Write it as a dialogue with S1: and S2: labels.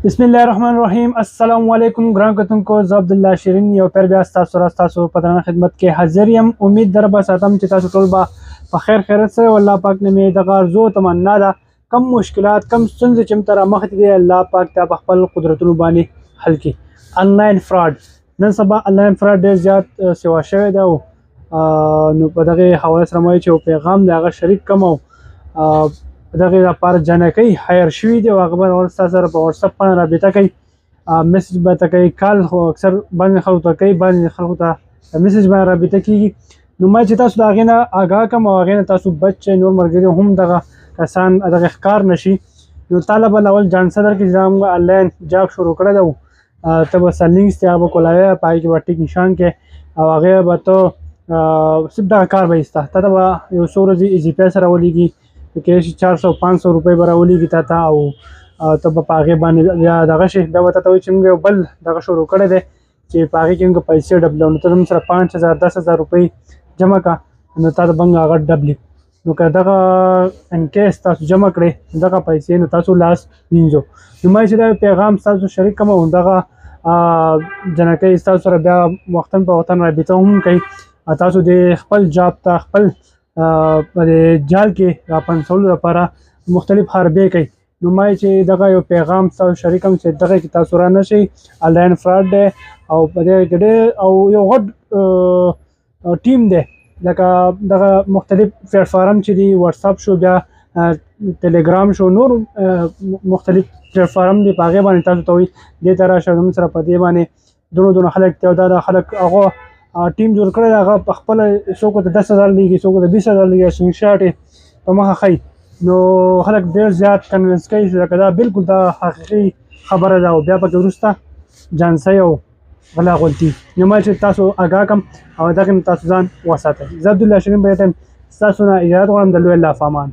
S1: بسم الله الرحمن الرحیم. السلام علیکم ګران کتونکو، زه عبدالله شیرین یو پیر بیا ستاسو سره ستاسو په درنه خدمت کې حاضر یم. امید در به ساتم چې تاسو ټول به په خیر خیرت سره والله پاک نه مې دغه ارزو تمنا ده کم مشکلات کم ستونزې چې مته رامخې دي الله پاک ته په خپل قدرتونو باندې حل کړي. آنلاین فراډ نن سبا آنلاین فراډ ډېر زیات سیوا شوی دی نو په دغه حواله سره مې چې یو پیغام دی هغه شریک کوم او دغه لپاره جنکۍ هایر شوي دي او هغه به ورستا سره په واتساپ باندې رابطه کوي، میسج به ته کوي، کال خو اکثر باندې خلکو ته کوي، باندې خلکو ته میسج باندې رابطه کیږي. نو ما چې تاسو د هغې نه آګاه کړم او هغې نه تاسو بچ نور ملګري هم دغه کسان دغه ښکار نشي. نو طالب الاول جان صدر کې چې موږ آنلاین جاب شروع کړی دی ته به لینکس ته به کولاوی په هغې کې به ټیک نشان کې او هغې به ته صرف دغه کار به ایسته ته به یو څو ورځې ایزي پی سره ولیږي کې 400-500 روپۍ به راولیږي تا ته او ته به په هغې باندې بیا دغه شي بیا به تا ته وایي چې موږ یو بل دغه شروع کړی دی چې په هغې کې موږ پیسې ډبلو. نو ته زموږ سره 5000-10,000 روپۍ جمع کړه نو تا ته به موږ هغه ډبلي. نو که دغه انکیس تاسو جمع کړئ دغه پیسې نو تاسو لاس وینځو. نو ما چې دا پیغام ستاسو شریک کړم او دغه جنکۍ ستاسو سره بیا وختن په وختن رابطه هم کوي، تاسو د خپل جاب ته خپل په جال کې را پنځولو لپاره مختلف حربې کوي. نو ما چې دغه یو پیغام تاسو شریکم چې دغه کې تاسو را نشئ آنلاین فراډ دی او په دې کې او یو غټ ټیم دی لکه دغه مختلف پلیټفارم چې دي واتساپ شو بیا ټلیګرام شو نور مختلف پلیټفارم دي په هغې باندې تاسو ته وایي دې ته راشه زموږ سره په دې باندې دونه خلک دی او دا خلک هغه ټیم جوړ کړی هغه په خپله څوک ته 10,000 لیږي څوک ته 20,000 لیږي سکرین شاټ یې په مخه ښیي. نو خلک ډېر زیات کنوینس کوي چې لکه دا بالکل دا حقیقي خبره ده او بیا پکې وروسته جانسۍ او غلا غلطي. نو ما چې تاسو آګاه کړم او دغې نه تاسو ځان وساتئ. زه عبدالله شیرین به ستاسو نه اجازت غواړم. د لوی الله په امان.